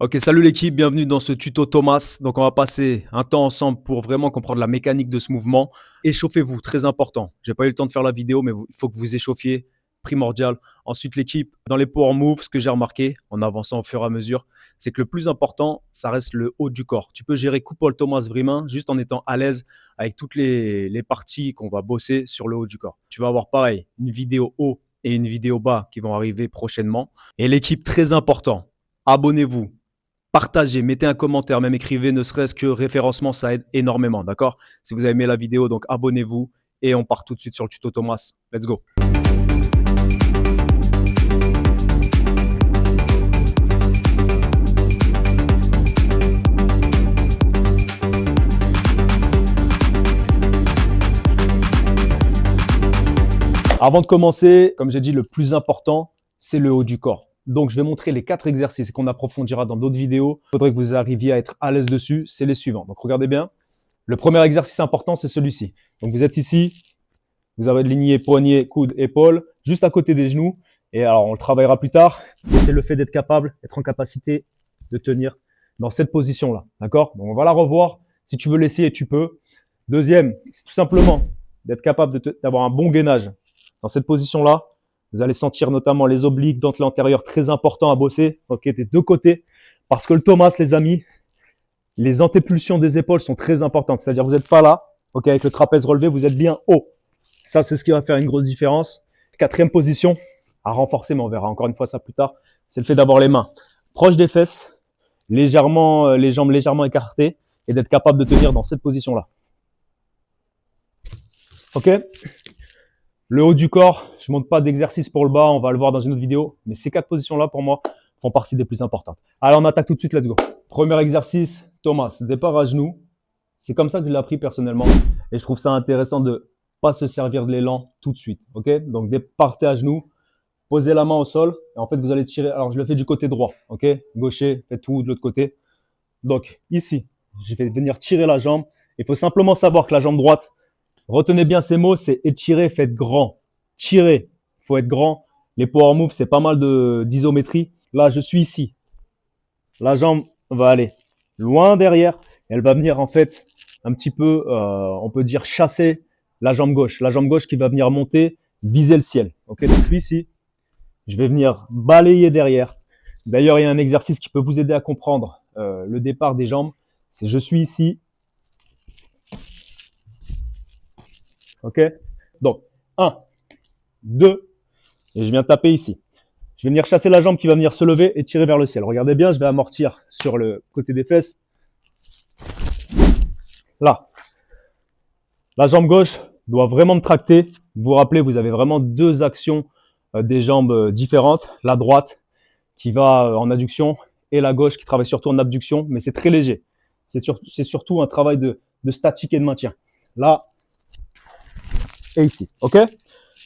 Ok, salut l'équipe, bienvenue dans ce tuto Thomas. Donc on va passer un temps ensemble pour vraiment comprendre la mécanique de ce mouvement. Échauffez-vous, très important. J'ai pas eu le temps de faire la vidéo, mais il faut que vous échauffiez, primordial. Ensuite l'équipe, dans les power moves, ce que j'ai remarqué en avançant au fur et à mesure, c'est que le plus important, ça reste le haut du corps. Tu peux gérer coupole Thomas Vrimin juste en étant à l'aise avec toutes les parties qu'on va bosser sur le haut du corps. Tu vas avoir pareil, une vidéo haut et une vidéo bas qui vont arriver prochainement. Et l'équipe, très important, abonnez-vous. Partagez, mettez un commentaire, même écrivez, ne serait-ce que référencement, ça aide énormément, d'accord? Si vous avez aimé la vidéo, donc abonnez-vous et on part tout de suite sur le tuto Thomas. Let's go. Avant de commencer, comme j'ai dit, le plus important, c'est le haut du corps. Donc, je vais montrer les 4 exercices qu'on approfondira dans d'autres vidéos. Il faudrait que vous arriviez à être à l'aise dessus. C'est les suivants. Donc, regardez bien. Le premier exercice important, c'est celui-ci. Donc, vous êtes ici. Vous avez aligné poignet, coude, épaule, juste à côté des genoux. Et alors, on le travaillera plus tard. C'est le fait d'être capable, d'être en capacité de tenir dans cette position-là. D'accord? Donc, on va la revoir. Si tu veux l'essayer, tu peux. Deuxième, c'est tout simplement d'être capable d'avoir un bon gainage. Dans cette position-là, vous allez sentir notamment les obliques, dentelés antérieurs, très importants à bosser, ok, des deux côtés. Parce que le Thomas, les amis, les antépulsions des épaules sont très importantes. C'est-à-dire, vous n'êtes pas là, ok, avec le trapèze relevé, vous êtes bien haut. Ça, c'est ce qui va faire une grosse différence. Quatrième position, à renforcer, mais on verra encore une fois ça plus tard, c'est le fait d'avoir les mains proches des fesses, légèrement, les jambes légèrement écartées, et d'être capable de tenir dans cette position-là. Ok? Le haut du corps, je ne montre pas d'exercice pour le bas, on va le voir dans une autre vidéo. Mais ces 4 positions-là, pour moi, font partie des plus importantes. Alors, on attaque tout de suite, let's go. Premier exercice, Thomas, départ à genoux. C'est comme ça que je l'ai appris personnellement. Et je trouve ça intéressant de pas se servir de l'élan tout de suite. Ok? Donc, partez à genoux, posez la main au sol. Et en fait, vous allez tirer. Alors, je le fais du côté droit. Ok? Gaucher, faites tout de l'autre côté. Donc, ici, je vais venir tirer la jambe. Il faut simplement savoir que la jambe droite, retenez bien ces mots, c'est étirer, faites grand. Tirer, il faut être grand. Les power moves, c'est pas mal d'isométrie. Là, je suis ici. La jambe va aller loin derrière. Elle va venir en fait un petit peu, on peut dire chasser la jambe gauche. La jambe gauche qui va venir monter, viser le ciel. Ok, donc je suis ici. Je vais venir balayer derrière. D'ailleurs, il y a un exercice qui peut vous aider à comprendre le départ des jambes. C'est je suis ici. Ok? Donc, 1, 2, et je viens taper ici. Je vais venir chasser la jambe qui va venir se lever et tirer vers le ciel. Regardez bien, je vais amortir sur le côté des fesses. Là. La jambe gauche doit vraiment me tracter. Vous vous rappelez, vous avez vraiment 2 actions des jambes différentes. La droite qui va en adduction et la gauche qui travaille surtout en abduction, mais c'est très léger. C'est surtout un travail de statique et de maintien. Là, et ici. Ok?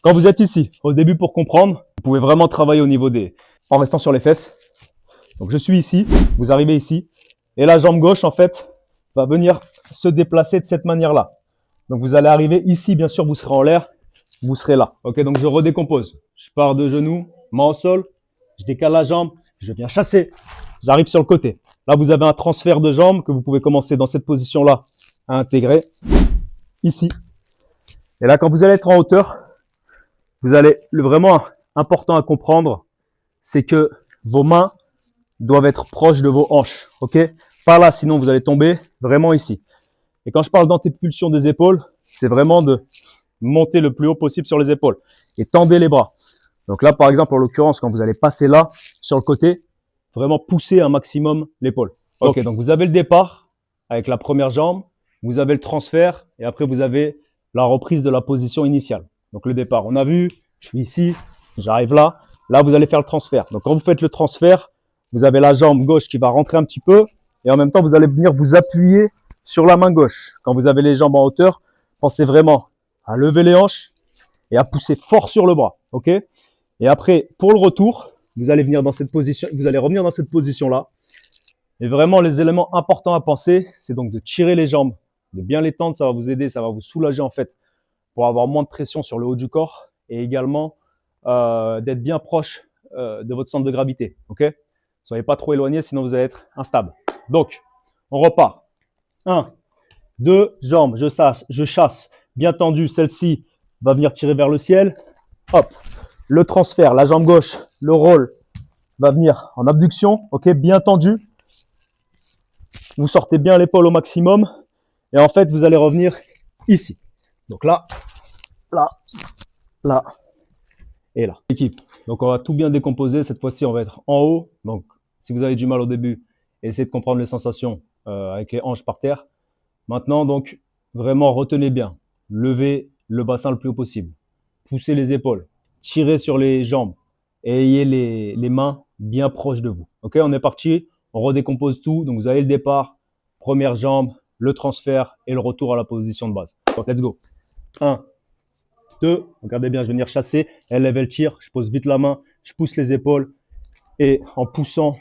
Quand vous êtes ici, au début pour comprendre, vous pouvez vraiment travailler au niveau en restant sur les fesses. Donc je suis ici, vous arrivez ici, et la jambe gauche en fait va venir se déplacer de cette manière-là. Donc vous allez arriver ici, bien sûr, vous serez en l'air, vous serez là. Ok? Donc je redécompose. Je pars de genoux, main au sol, je décale la jambe, je viens chasser, j'arrive sur le côté. Là, vous avez un transfert de jambes que vous pouvez commencer dans cette position-là à intégrer ici. Et là, quand vous allez être en hauteur, vous allez, vraiment important à comprendre, c'est que vos mains doivent être proches de vos hanches, ok? Pas là, sinon vous allez tomber, vraiment ici. Et quand je parle d'antépulsion des épaules, c'est vraiment de monter le plus haut possible sur les épaules et tendez les bras. Donc là, par exemple, en l'occurrence, quand vous allez passer là, sur le côté, vraiment pousser un maximum l'épaule. Ok, donc vous avez le départ avec la première jambe, vous avez le transfert et après vous avez la reprise de la position initiale. Donc le départ, on a vu, je suis ici, j'arrive là. Là, vous allez faire le transfert. Donc quand vous faites le transfert, vous avez la jambe gauche qui va rentrer un petit peu et en même temps, vous allez venir vous appuyer sur la main gauche. Quand vous avez les jambes en hauteur, pensez vraiment à lever les hanches et à pousser fort sur le bras. Ok? Et après, pour le retour, vous allez venir dans cette position, vous allez revenir dans cette position-là. Et vraiment, les éléments importants à penser, c'est donc de tirer les jambes, de bien les tendre, ça va vous aider, ça va vous soulager en fait pour avoir moins de pression sur le haut du corps et également d'être bien proche de votre centre de gravité. Ok? Soyez pas trop éloigné, sinon vous allez être instable. Donc, on repart. 1, 2 jambes, je chasse, bien tendu. Celle-ci va venir tirer vers le ciel. Hop, le transfert, la jambe gauche, le roll va venir en abduction. Ok, bien tendu. Vous sortez bien l'épaule au maximum. Et en fait, vous allez revenir ici. Donc là, là, là et là. Équipe. Donc on va tout bien décomposer. Cette fois-ci, on va être en haut. Donc si vous avez du mal au début, essayez de comprendre les sensations avec les hanches par terre. Maintenant, donc, vraiment retenez bien. Levez le bassin le plus haut possible. Poussez les épaules. Tirez sur les jambes. Et ayez les mains bien proches de vous. Ok, on est parti. On redécompose tout. Donc vous avez le départ, première jambe, le transfert et le retour à la position de base. Donc let's go. 1, 2, regardez bien, je vais venir chasser. Elle lève, elle tire. Je pose vite la main. Je pousse les épaules. Et en poussant,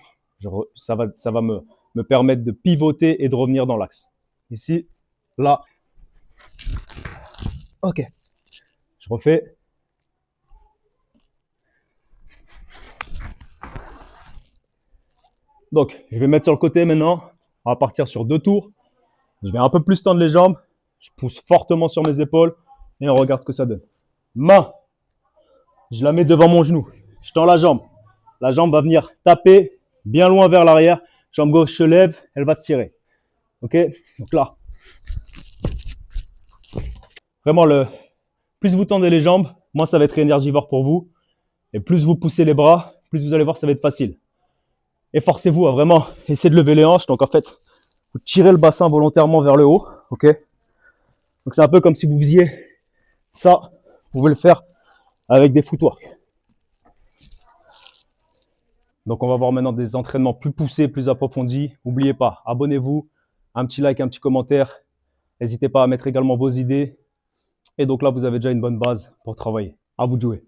ça va me permettre de pivoter et de revenir dans l'axe. Ici, là. Ok. Je refais. Donc, je vais mettre sur le côté maintenant. On va partir sur 2 tours. Je vais un peu plus tendre les jambes. Je pousse fortement sur mes épaules et on regarde ce que ça donne. Main, je la mets devant mon genou. Je tends la jambe. La jambe va venir taper bien loin vers l'arrière. Jambe gauche se lève, elle va se tirer. Ok? Donc là, vraiment, plus vous tendez les jambes, moins ça va être énergivore pour vous. Et plus vous poussez les bras, plus vous allez voir, ça va être facile. Et forcez-vous à vraiment essayer de lever les hanches. Donc en fait, vous tirez le bassin volontairement vers le haut. Ok? Donc c'est un peu comme si vous faisiez ça. Vous pouvez le faire avec des footwork. Donc on va voir maintenant des entraînements plus poussés, plus approfondis. N'oubliez pas, abonnez-vous, un petit like, un petit commentaire. N'hésitez pas à mettre également vos idées. Et donc là, vous avez déjà une bonne base pour travailler. À vous de jouer.